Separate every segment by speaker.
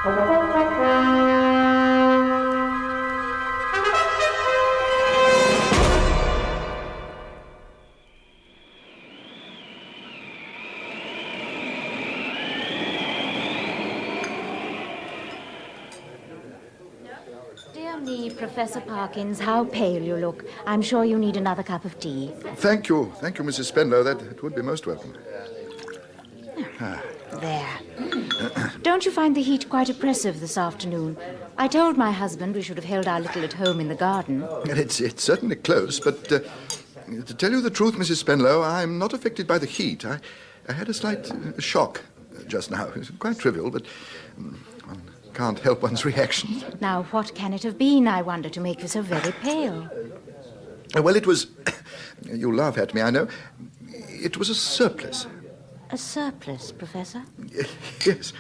Speaker 1: Dear me, Professor Parkins, how pale you look. I'm sure you need another cup of tea.
Speaker 2: Thank you, Mrs. Spenlow. That would be most welcome.
Speaker 1: There. Don't you find the heat quite oppressive this afternoon? I told my husband we should have held our little at home in the garden.
Speaker 2: It's certainly close, but to tell you the truth, Mrs. Spenlow, I'm not affected by the heat. I had a slight shock just now. It's quite trivial, but one can't help one's reaction.
Speaker 1: Now, what can it have been, I wonder, to make you so very pale?
Speaker 2: Well, it was... You'll laugh at me, I know. It was a surplice.
Speaker 1: A surplice, Professor?
Speaker 2: Yes.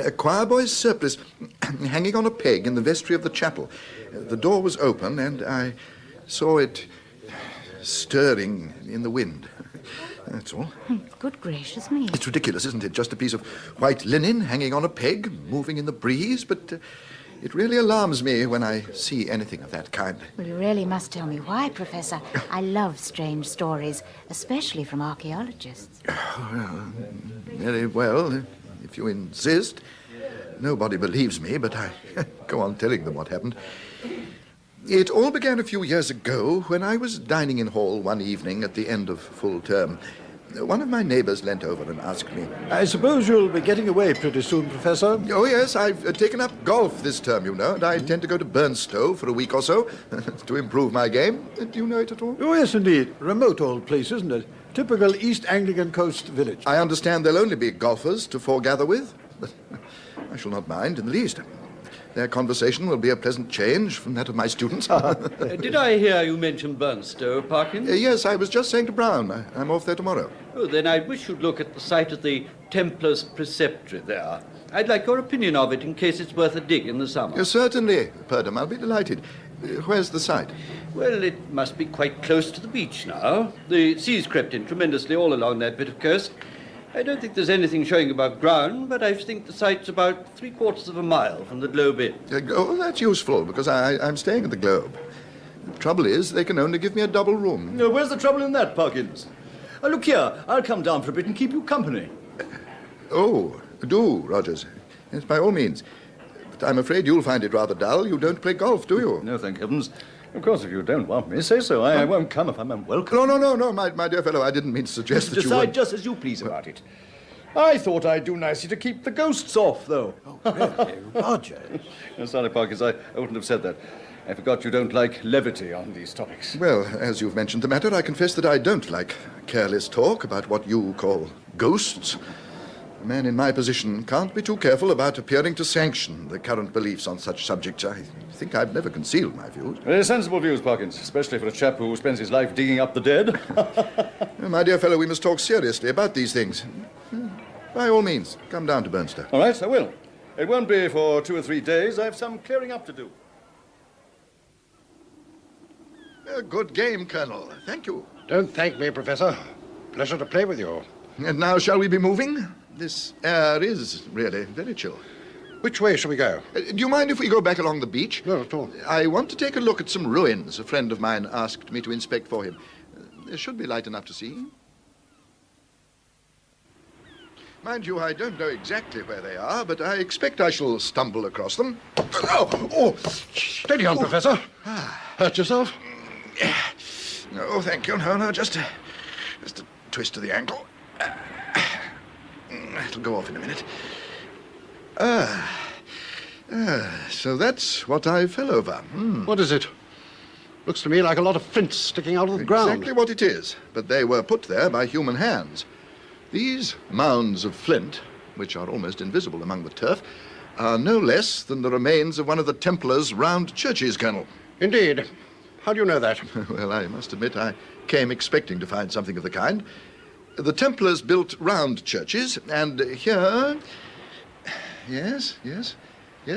Speaker 2: A choir boy's surplice hanging on a peg in the vestry of the chapel. The door was open, and I saw it stirring in the wind. That's all.
Speaker 1: Good gracious me.
Speaker 2: It's ridiculous, isn't it? Just a piece of white linen hanging on a peg, moving in the breeze, but it really alarms me when I see anything of that kind.
Speaker 1: Well, you really must tell me why, Professor. I love strange stories, especially from archaeologists.
Speaker 2: Very well, if you insist. Nobody believes me, but I go on telling them what happened. It all began a few years ago when I was dining in hall one evening at the end of full term. One of my neighbors leant over and asked me...
Speaker 3: I suppose you'll be getting away pretty soon, Professor?
Speaker 2: Oh, yes, I've taken up golf this term, you know, and I intend to go to Burnstow for a week or so to improve my game. Do you know it at all?
Speaker 3: Oh, yes, indeed. Remote old place, isn't it? Typical East Anglian coast village.
Speaker 2: I understand there'll only be golfers to foregather with, but I shall not mind in the least. Their conversation will be a pleasant change from that of my students.
Speaker 4: Did I hear you mention Burnstow, Parkins?
Speaker 2: Yes, I was just saying to Brown. I'm off there tomorrow.
Speaker 4: Oh, then I wish you'd look at the site of the Templars Preceptory there. I'd like your opinion of it in case it's worth a dig in the summer.
Speaker 2: Certainly, Purdom. I'll be delighted. Where's the site?
Speaker 4: Well, it must be quite close to the beach now. The sea's crept in tremendously all along that bit of coast. I don't think there's anything showing above ground, but I think the site's about 3/4 of a mile from the Globe Inn.
Speaker 2: Oh, that's useful, because I'm staying at the Globe. The trouble is, they can only give me a double room.
Speaker 5: Where's the trouble in that, Parkins? Look here, I'll come down for a bit and keep you company.
Speaker 2: Oh, do, Rogers. Yes, by all means. But I'm afraid you'll find it rather dull. You don't play golf, do you?
Speaker 5: No, thank heavens. Of course, if you don't want me, say so. I won't come if I'm unwelcome.
Speaker 2: No, my dear fellow, I didn't mean to suggest that you
Speaker 5: Decide
Speaker 2: would...
Speaker 5: just as you please about it. I thought I'd do nicely to keep the ghosts off, though.
Speaker 3: Oh, really? Roger.
Speaker 5: Sorry, Parkins, I wouldn't have said that. I forgot you don't like levity on these topics.
Speaker 2: Well, as you've mentioned the matter, I confess that I don't like careless talk about what you call ghosts. A man in my position can't be too careful about appearing to sanction the current beliefs on such subjects. I think I've never concealed my views.
Speaker 5: Very sensible views, Parkins, especially for a chap who spends his life digging up the dead.
Speaker 2: My dear fellow, we must talk seriously about these things. By all means, come down to Burnstow.
Speaker 5: All right, I will. It won't be for 2 or 3 days. I have some clearing up to do.
Speaker 2: A good game, Colonel. Thank you.
Speaker 6: Don't thank me, Professor. Pleasure to play with you.
Speaker 2: And now shall we be moving? This air is really very chill.
Speaker 6: Which way shall we go?
Speaker 2: Do you mind if we go back along the beach?
Speaker 6: Not at all.
Speaker 2: I want to take a look at some ruins a friend of mine asked me to inspect for him. There should be light enough to see. Mind you, I don't know exactly where they are, but I expect I shall stumble across them. Oh!
Speaker 6: Steady on, Professor. Hurt yourself?
Speaker 2: No, thank you. No, just a twist to the ankle. It'll go off in a minute. So that's what I fell over.
Speaker 6: What is it? Looks to me like a lot of flints sticking out of the ground.
Speaker 2: Exactly what it is, but they were put there by human hands. These mounds of flint, which are almost invisible among the turf, are no less than the remains of one of the Templars' round churches, Colonel.
Speaker 6: Indeed. How do you know that?
Speaker 2: Well, I must admit I came expecting to find something of the kind. The Templars built round churches, and here... Yes,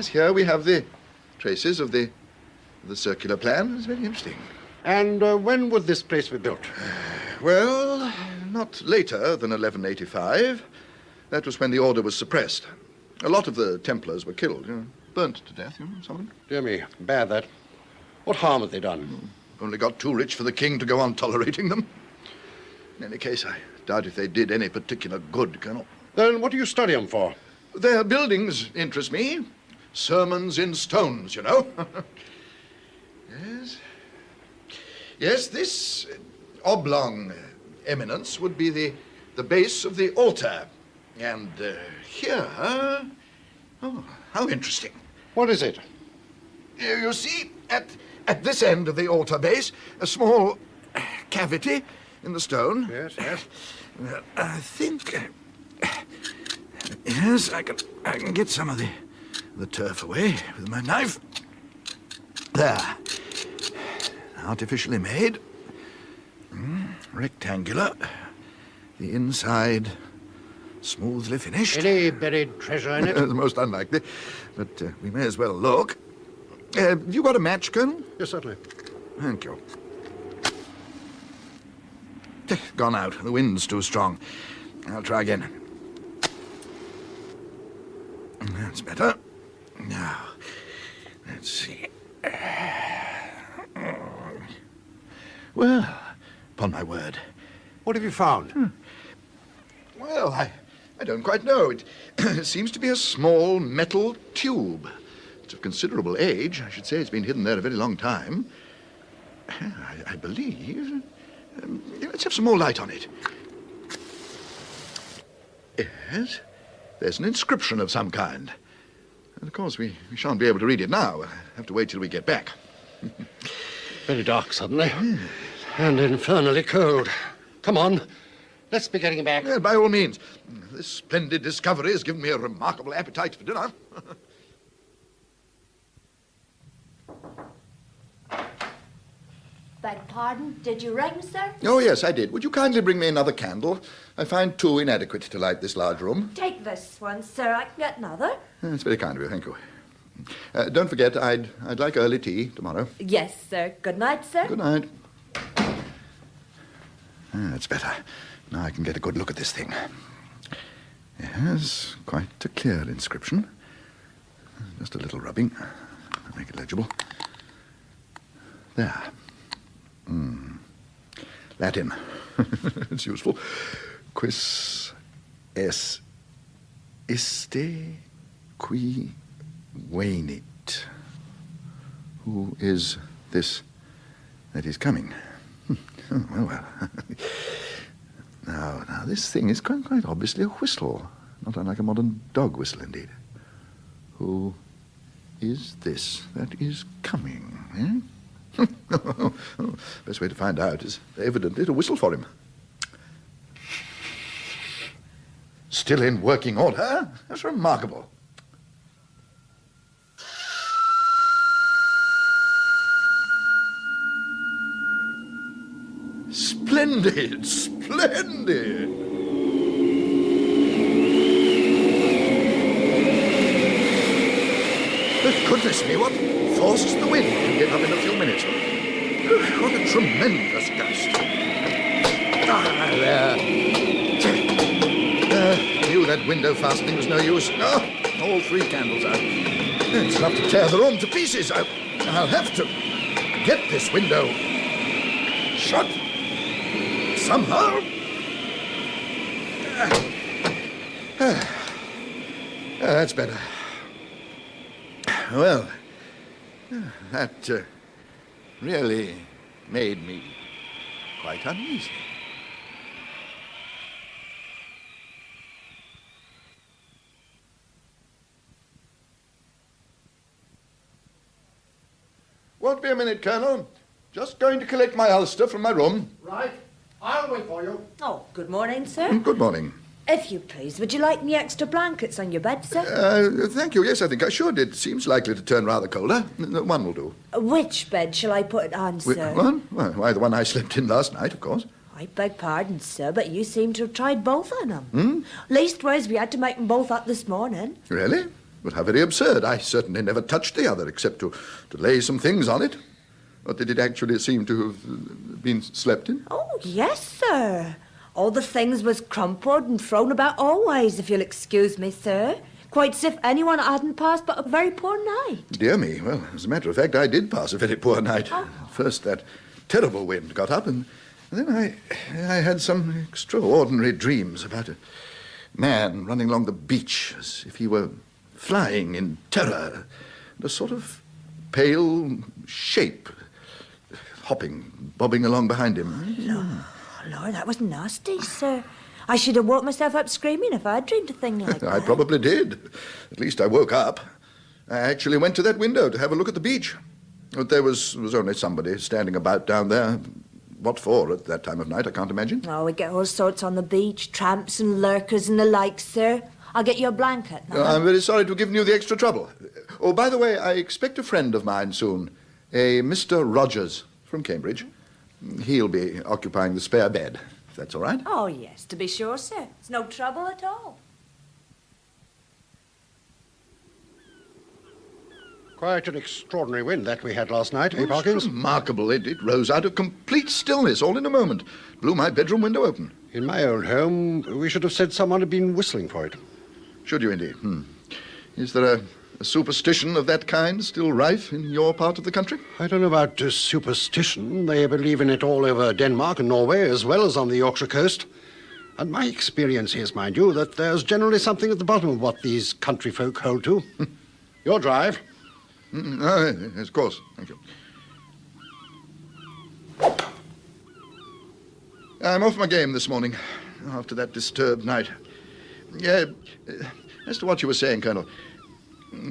Speaker 2: here we have the traces of the circular plan. It's very interesting.
Speaker 6: And when would this place be built?
Speaker 2: Well, not later than 1185. That was when the order was suppressed. A lot of the Templars were killed, burnt to death, some of them.
Speaker 6: Dear me, bad that. What harm have they done?
Speaker 2: Only got too rich for the king to go on tolerating them. In any case, I doubt if they did any particular good, Colonel.
Speaker 6: Then what do you study them for?
Speaker 2: Their buildings interest me. Sermons in stones, Yes. Yes, this oblong eminence would be the base of the altar. And here... Oh, how interesting.
Speaker 6: What is it?
Speaker 2: You see, at this end of the altar base, a small cavity in the stone.
Speaker 6: Yes, yes.
Speaker 2: I think... Yes, I can get some of the turf away with my knife. There. Artificially made. Rectangular. The inside smoothly finished.
Speaker 6: Any buried treasure in it?
Speaker 2: Most unlikely, but we may as well look. You got a match, Colonel?
Speaker 6: Yes, certainly.
Speaker 2: Thank you. Gone out. The wind's too strong. I'll try again. That's better. Now, let's see. Well, upon my word.
Speaker 6: What have you found?
Speaker 2: Well, I don't quite know. It seems to be a small metal tube. It's of considerable age. I should say it's been hidden there a very long time. I believe... let's have some more light on it. Yes, there's an inscription of some kind. And of course, we shan't be able to read it now. We'll have to wait till we get back.
Speaker 6: Very dark suddenly. And infernally cold. Come on. Let's be getting back.
Speaker 2: Well, by all means. This splendid discovery has given me a remarkable appetite for dinner.
Speaker 7: Beg pardon, did you ring, sir?
Speaker 2: Oh, yes, I did. Would you kindly bring me another candle? I find two inadequate to light this large room.
Speaker 7: Take this one, sir. I can get another.
Speaker 2: That's very kind of you, thank you. Don't forget, I'd like early tea tomorrow.
Speaker 7: Yes, sir. Good night, sir.
Speaker 2: Good night. That's better. Now I can get a good look at this thing. Yes, quite a clear inscription. Just a little rubbing. Make it legible. There. Latin. It's useful. Quis est iste qui venit. Who is this that is coming? Well. Now, this thing is quite obviously a whistle. Not unlike a modern dog whistle, indeed. Who is this that is coming, eh? Best way to find out is evidently to whistle for him. Still in working order? That's remarkable. Splendid, splendid. But goodness me, what forces the wind to get up in a few minutes? What a tremendous gust. There. Knew that window fastening was no use. Oh, all three candles out. It's enough to tear the room to pieces. I'll have to get this window shut somehow. That's better. Well, that really made me quite uneasy. Won't be a minute, Colonel. Just going to collect my ulster from my room.
Speaker 6: Right. I'll wait for you.
Speaker 7: Oh, good morning, sir.
Speaker 2: Good morning.
Speaker 7: If you please, would you like any extra blankets on your bed, sir?
Speaker 2: Thank you. Yes, I think I should. It seems likely to turn rather colder. One will do.
Speaker 7: Which bed shall I put it on, sir?
Speaker 2: One? Well, why, the one I slept in last night, of course.
Speaker 7: I beg pardon, sir, but you seem to have tried both on them. Leastways, we had to make them both up this morning.
Speaker 2: Really? But how very absurd. I certainly never touched the other except to lay some things on it. But did it actually seem to have been slept in?
Speaker 7: Oh, yes, sir. All the things was crumpled and thrown about always, if you'll excuse me, sir. Quite as if anyone hadn't passed but a very poor night.
Speaker 2: Dear me. Well, as a matter of fact, I did pass a very poor night. First, that terrible wind got up, and then I had some extraordinary dreams about a man running along the beach as if he were flying in terror, and a sort of pale shape hopping, bobbing along behind him.
Speaker 7: Lord, that was nasty, sir. I should have woke myself up screaming if I'd dreamed a thing like that.
Speaker 2: I probably did. At least I woke up. I actually went to that window to have a look at the beach. But there was only somebody standing about down there. What for at that time of night, I can't imagine.
Speaker 7: Oh, we get all sorts on the beach, tramps and lurkers and the like, sir. I'll get you a blanket now.
Speaker 2: I'm very sorry to have given you the extra trouble. Oh, by the way, I expect a friend of mine soon, a Mr. Rogers from Cambridge. He'll be occupying the spare bed, if that's all right.
Speaker 7: Oh, yes, to be sure, sir. It's no trouble at all.
Speaker 6: Quite an extraordinary wind that we had last night, eh,
Speaker 2: It's
Speaker 6: Parkins?
Speaker 2: remarkable. It rose out of complete stillness all in a moment. Blew my bedroom window open.
Speaker 6: In my old home, we should have said someone had been whistling for it.
Speaker 2: Should you indeed? Is there a superstition of that kind still rife in your part of the country?
Speaker 6: I don't know about superstition. They believe in it all over Denmark and Norway, as well as on the Yorkshire coast. And my experience is, mind you, that there's generally something at the bottom of what these country folk hold to. Your drive.
Speaker 2: Yes, of course. Thank you. I'm off my game this morning, after that disturbed night. Yeah, as to what you were saying, Colonel,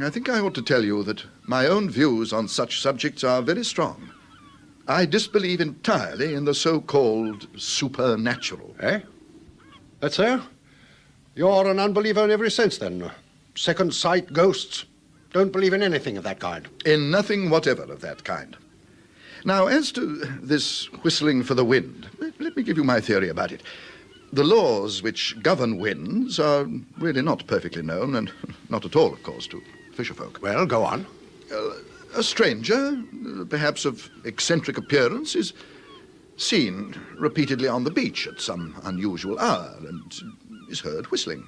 Speaker 2: I think I ought to tell you that my own views on such subjects are very strong. I disbelieve entirely in the so-called supernatural.
Speaker 6: Eh? That's so? You're an unbeliever in every sense, then. Second sight, ghosts. Don't believe in anything of that kind.
Speaker 2: In nothing whatever of that kind. Now, as to this whistling for the wind, let me give you my theory about it. The laws which govern winds are really not perfectly known, and not at all, of course, to fisherfolk.
Speaker 6: Well, go on.
Speaker 2: A stranger, perhaps of eccentric appearance, is seen repeatedly on the beach at some unusual hour and is heard whistling.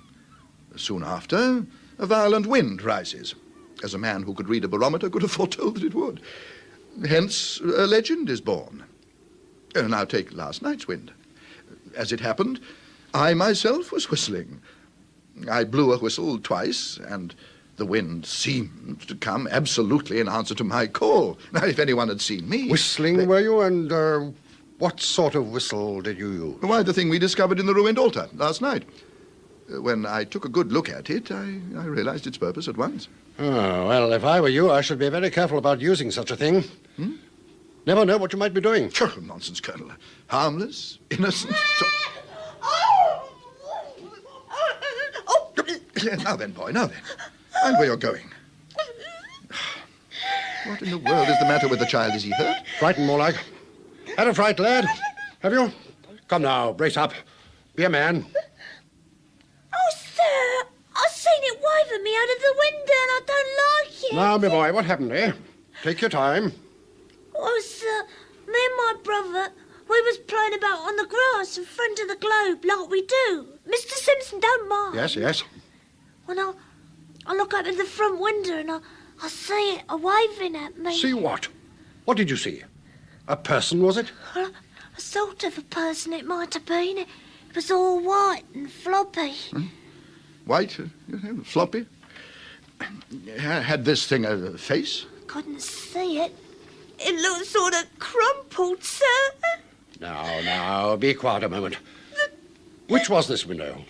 Speaker 2: Soon after, a violent wind rises, as a man who could read a barometer could have foretold that it would. Hence, a legend is born. Now take last night's wind. As it happened, I myself was whistling. I blew a whistle twice, and the wind seemed to come absolutely in answer to my call. Now, if anyone had seen me...
Speaker 6: Whistling, were you? And what sort of whistle did you use?
Speaker 2: Why, the thing we discovered in the ruined altar last night. When I took a good look at it, I realized its purpose at once.
Speaker 6: Oh, well, if I were you, I should be very careful about using such a thing. Never know what you might be doing.
Speaker 2: Nonsense, Colonel. Harmless, innocent... Now then, boy, now then. Mind where you're going. What in the world is the matter with the child? Is he hurt?
Speaker 6: Frightened, more like. Had a fright, lad? Have you? Come now, brace up. Be a man.
Speaker 7: Oh, sir, I've seen it wave at me out of the window and I don't like it.
Speaker 6: Now, my boy, what happened, eh? Take your time.
Speaker 7: Oh, sir, me and my brother, we was playing about on the grass in front of the globe like we do. Mr. Simpson don't mind.
Speaker 6: Yes, yes.
Speaker 7: When I look out of the front window and I see it waving at me.
Speaker 6: See what? What did you see? A person, was it?
Speaker 7: Well, a sort of a person it might have been. It was all white and floppy.
Speaker 2: White, floppy. Had this thing a face?
Speaker 7: Couldn't see it. It looked sort of crumpled, sir.
Speaker 6: Now, be quiet a moment. Which was this window?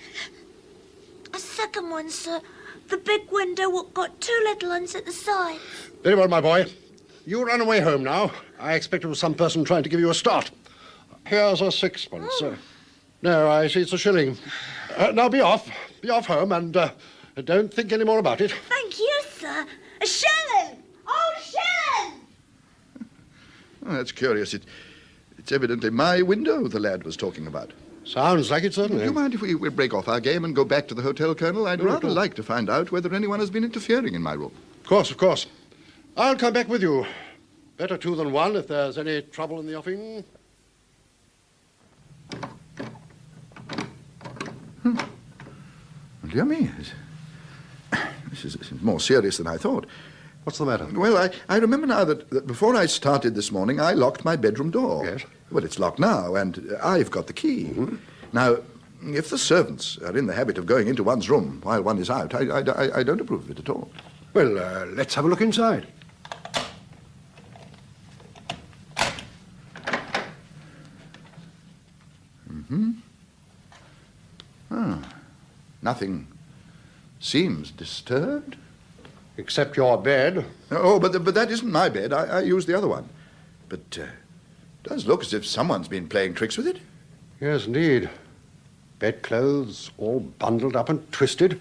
Speaker 7: A second one, sir. The big window what got two little ones at the side.
Speaker 6: Very well, my boy. You run away home now. I expect it was some person trying to give you a start. Here's a sixpence. No, I see it's a shilling. Now be off. Be off home and don't think any more about it.
Speaker 7: Thank you, sir. A shilling! Oh, shilling!
Speaker 2: Oh, that's curious. It's evidently my window the lad was talking about.
Speaker 6: Sounds like it, certainly.
Speaker 2: Do you mind if we break off our game and go back to the hotel, Colonel? I'd rather like to find out whether anyone has been interfering in my room.
Speaker 6: Of course, of course. I'll come back with you. Better two than one if there's any trouble in the offing.
Speaker 2: Dear me. This is more serious than I thought.
Speaker 6: What's the matter?
Speaker 2: Well, I remember now that before I started this morning, I locked my bedroom door.
Speaker 6: Yes?
Speaker 2: Well, it's locked now, and I've got the key.
Speaker 6: Mm-hmm.
Speaker 2: Now, if the servants are in the habit of going into one's room while one is out, I don't approve of it at all.
Speaker 6: Well, let's have a look inside.
Speaker 2: Nothing seems disturbed.
Speaker 6: Except your bed.
Speaker 2: Oh, but that isn't my bed. I used the other one. But it does look as if someone's been playing tricks with it.
Speaker 6: Yes, indeed. Bedclothes all bundled up and twisted.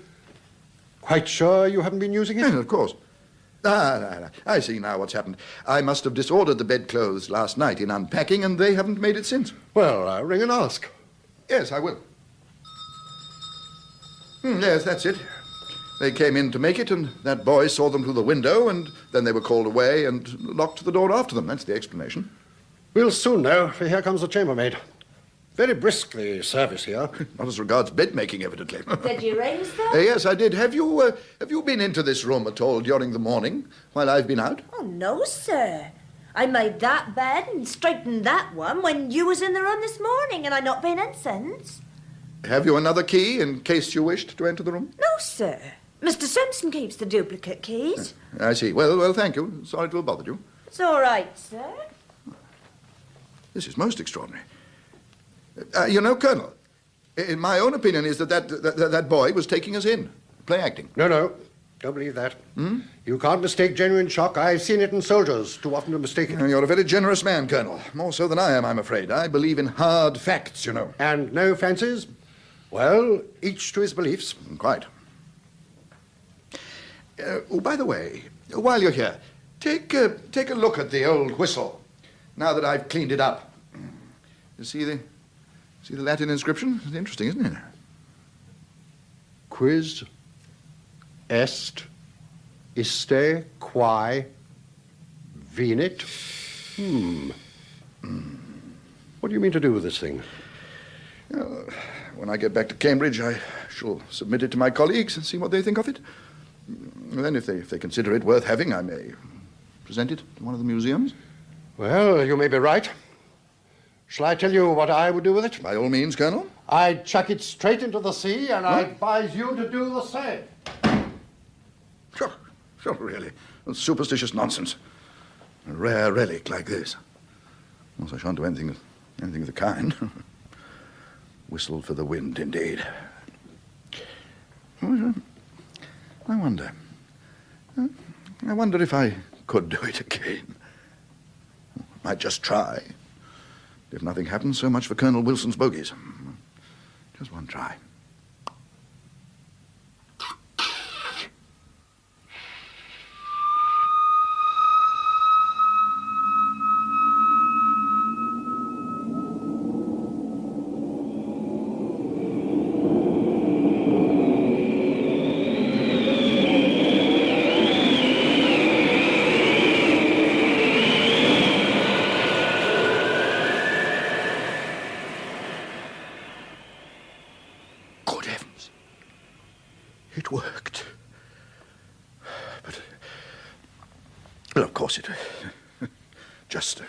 Speaker 6: Quite sure you haven't been using it?
Speaker 2: Yes, of course. I see now what's happened. I must have disordered the bedclothes last night in unpacking, and they haven't made it since.
Speaker 6: Well, ring and ask.
Speaker 2: Yes, I will. Yes, that's it. They came in to make it, and that boy saw them through the window, and then they were called away and locked the door after them. That's the explanation.
Speaker 6: We'll soon know, for here comes the chambermaid. Very brisk, the service here.
Speaker 2: Not as regards bed-making, evidently.
Speaker 7: Did you ring, sir?
Speaker 2: Yes, I did. Have you been into this room at all during the morning while I've been out?
Speaker 7: Oh, no, sir. I made that bed and straightened that one when you was in the room this morning, and I've not been in since.
Speaker 2: Have you another key in case you wished to enter the room?
Speaker 7: No, sir. Mr. Simpson keeps the duplicate keys.
Speaker 2: I see. Well, thank you. Sorry to have bothered you.
Speaker 7: It's all right, sir.
Speaker 2: This is most extraordinary. You know, Colonel, in my own opinion is that boy was taking us in, play acting.
Speaker 6: No. Don't believe that. You can't mistake genuine shock. I've seen it in soldiers too often to mistake it.
Speaker 2: You're a very generous man, Colonel. More so than I am, I'm afraid. I believe in hard facts, you know.
Speaker 6: And no fancies? Well, each to his beliefs.
Speaker 2: Quite. By the way, while you're here, take a look at the old whistle, now that I've cleaned it up. You see the Latin inscription? It's interesting, isn't it?
Speaker 6: Quis est iste quae venit? What do you mean to do with this thing?
Speaker 2: When I get back to Cambridge, I shall submit it to my colleagues and see what they think of it. And then if they consider it worth having, I may present it to one of the museums.
Speaker 6: Well, you may be right. Shall I tell you what I would do with it?
Speaker 2: By all means, Colonel.
Speaker 6: I'd chuck it straight into the sea, and I advise you to do the same.
Speaker 2: Sure, really. That's superstitious nonsense. A rare relic like this. Of course, I shan't do anything of the kind. Whistle for the wind, indeed. I wonder if I could do it again. Might just try. If nothing happens, so much for Colonel Wilson's bogies. Just one try. Good heavens. It worked. But, well, of course it... just a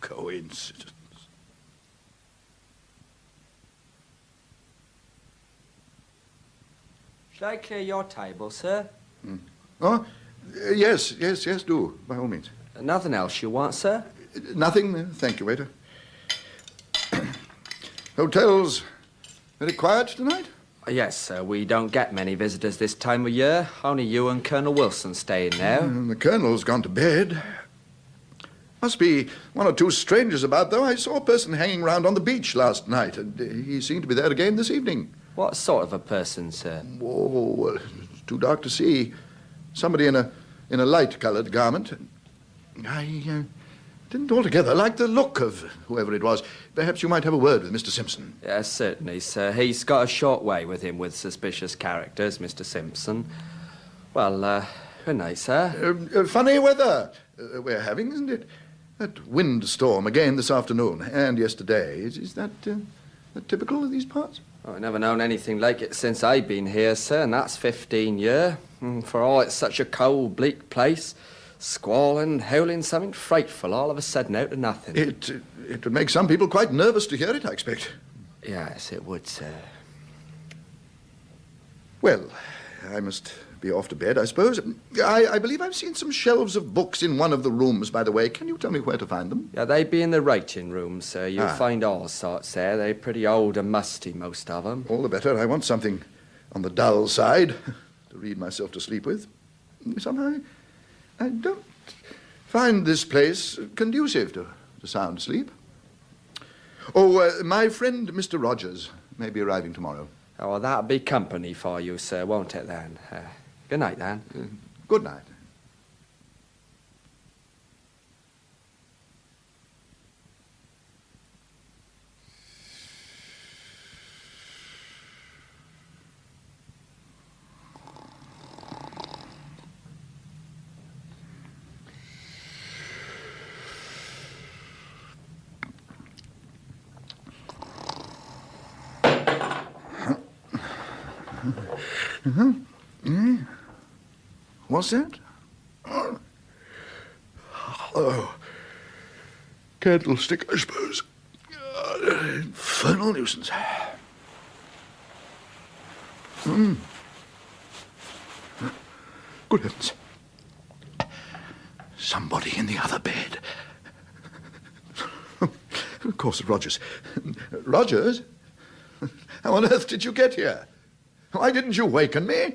Speaker 2: coincidence.
Speaker 8: Shall I clear your table, sir?
Speaker 2: Oh, yes, do, by all means.
Speaker 8: Nothing else you want, sir?
Speaker 2: Nothing, thank you, waiter. Hotel's very quiet tonight?
Speaker 8: Yes, sir. We don't get many visitors this time of year. Only you and Colonel Wilson staying there.
Speaker 2: The Colonel's gone to bed. Must be one or two strangers about, though. I saw a person hanging round on the beach last night, and he seemed to be there again this evening.
Speaker 8: What sort of a person, sir?
Speaker 2: Oh, well, it's too dark to see. Somebody in a light-coloured garment. I didn't altogether like the look of whoever it was. Perhaps you might have a word with Mr. Simpson.
Speaker 8: Yes, certainly, sir. He's got a short way with him with suspicious characters, Mr. Simpson. Well, good night, sir.
Speaker 2: Funny weather we're having, isn't it? That windstorm again this afternoon and yesterday. Is that typical of these parts?
Speaker 8: Oh, I've never known anything like it since I've been here, sir, and that's 15 year. And for all it's such a cold, bleak place, squalling, howling, something frightful all of a sudden out of nothing.
Speaker 2: It would make some people quite nervous to hear it, I expect.
Speaker 8: Yes, it would, sir.
Speaker 2: Well, I must be off to bed, I suppose. I believe I've seen some shelves of books in one of the rooms, by the way. Can you tell me where to find them?
Speaker 8: Yeah, they'd be in the writing room, sir. You'll find all sorts there. They're pretty old and musty, most of them.
Speaker 2: All the better. I want something on the dull side to read myself to sleep with. Somehow, I don't find this place conducive to sound sleep. Oh, my friend, Mr. Rogers, may be arriving tomorrow.
Speaker 8: Oh, well, that'll be company for you, sir, won't it, then? Good night, then.
Speaker 2: Good night. What's that? Oh, candlestick, I suppose. Infernal nuisance. Good heavens. Somebody in the other bed. Of course, Rogers. Rogers? How on earth did you get here? Why didn't you waken me?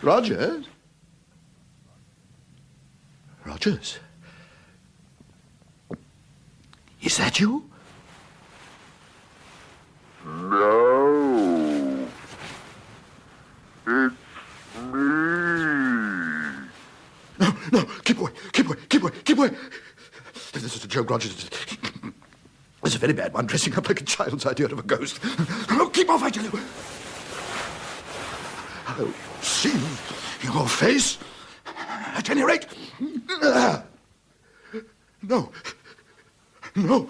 Speaker 2: Rogers? Rogers? Is that you?
Speaker 9: No. It's me.
Speaker 2: No, keep away, keep away, keep away, keep away. This is a joke, Rogers. It's a very bad one, dressing up like a child's idea of a ghost. No, keep off, I tell you. I'll see your face. At any rate. No. No.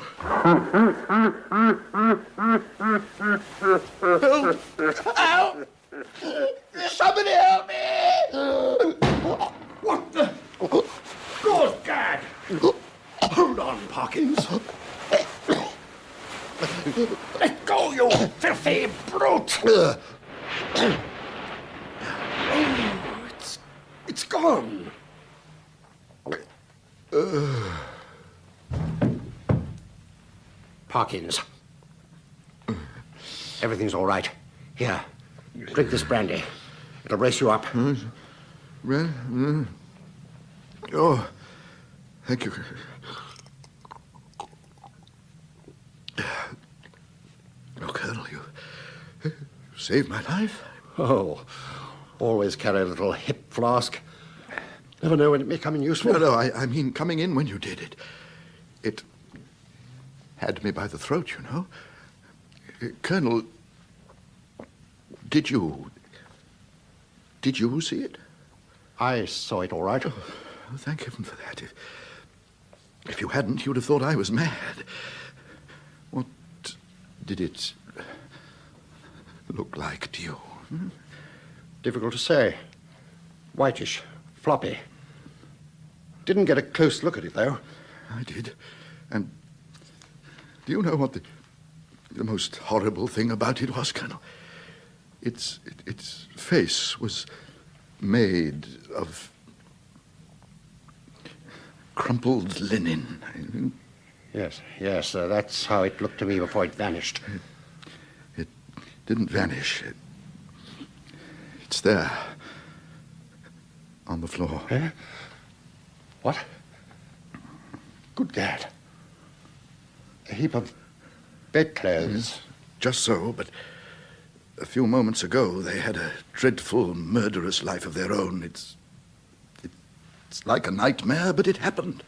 Speaker 2: Help! Somebody help me!
Speaker 6: What the? Good gad! Hold on, Parkins. Let go, you filthy brute! Oh, it's gone. Parkins. Everything's all right. Here, drink this brandy. It'll brace you up.
Speaker 2: Oh, thank you. Oh, Colonel, you saved my life.
Speaker 6: Oh, always carry a little hip flask. Never know when it may come in useful.
Speaker 2: No, I mean coming in when you did it. It had me by the throat, you know. Colonel, did you see it?
Speaker 6: I saw it all right.
Speaker 2: Oh, thank heaven for that. If you hadn't, you'd have thought I was mad. What did it look like to you?
Speaker 6: Difficult to say. Whitish, floppy. Didn't get a close look at it, though.
Speaker 2: I did. And do you know what the most horrible thing about it was, Colonel? Its face was made of crumpled linen.
Speaker 6: Yes, that's how it looked to me before it vanished.
Speaker 2: It didn't vanish. It's there. On the floor.
Speaker 6: Eh? What? Good gad. A heap of bedclothes.
Speaker 2: Yes, just so, but a few moments ago they had a dreadful, murderous life of their own. It's like a nightmare, but it happened.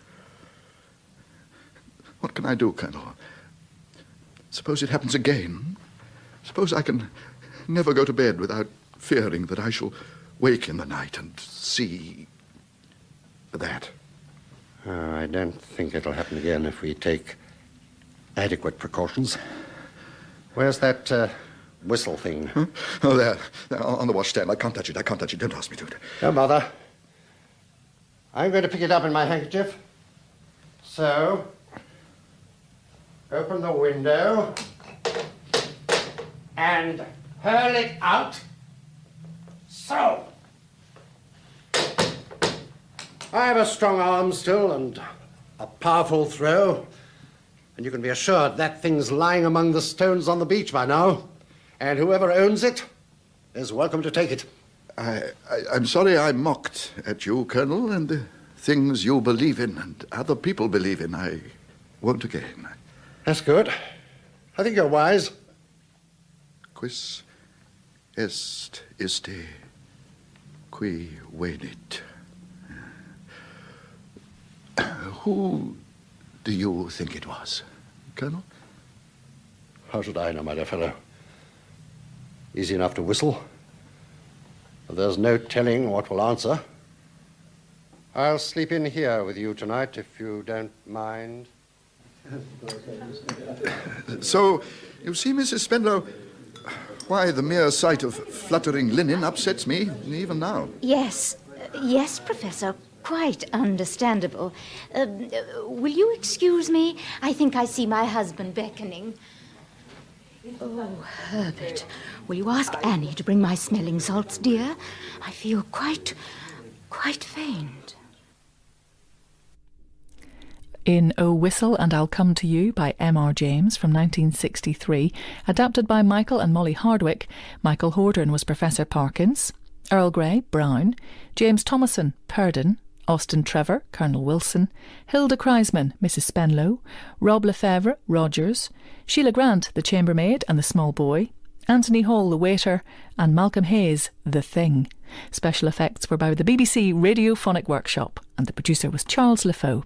Speaker 2: What can I do, Colonel? Suppose it happens again? Suppose I can never go to bed without fearing that I shall wake in the night and see that.
Speaker 6: I don't think it'll happen again if we take adequate precautions. Where's that whistle thing?
Speaker 2: Huh? Oh, there, on the washstand. I can't touch it. I can't touch it. Don't ask me to.
Speaker 6: Don't bother. I'm going to pick it up in my handkerchief. So, open the window and hurl it out. So. I have a strong arm still and a powerful throw. And you can be assured that thing's lying among the stones on the beach by now. And whoever owns it is welcome to take it.
Speaker 2: I'm sorry I mocked at you, Colonel, and the things you believe in and other people believe in. I won't again.
Speaker 6: That's good. I think you're wise.
Speaker 2: Quis est iste qui venit. Who do you think it was, Colonel?
Speaker 6: How should I know, my dear fellow? Easy enough to whistle. But there's no telling what will answer. I'll sleep in here with you tonight, if you don't mind.
Speaker 2: So, you see, Mrs. Spenlow, why the mere sight of fluttering linen upsets me, even now.
Speaker 1: Yes, Professor. Quite understandable. Will you excuse me? I think I see my husband beckoning. Oh, Herbert, will you ask Annie to bring my smelling salts, dear? I feel quite faint.
Speaker 9: In O Whistle and I'll Come to You by M.R. James from 1963, adapted by Michael and Molly Hardwick, Michael Hordern was Professor Parkins, Earl Grey, Brown, James Thomason, Purdon, Austin Trevor, Colonel Wilson, Hilda Kreisman, Mrs. Spenlow, Rob Lefebvre, Rogers, Sheila Grant, the chambermaid and the small boy, Anthony Hall, the waiter, and Malcolm Hayes, the thing. Special effects were by the BBC Radiophonic Workshop, and the producer was Charles LeFaux.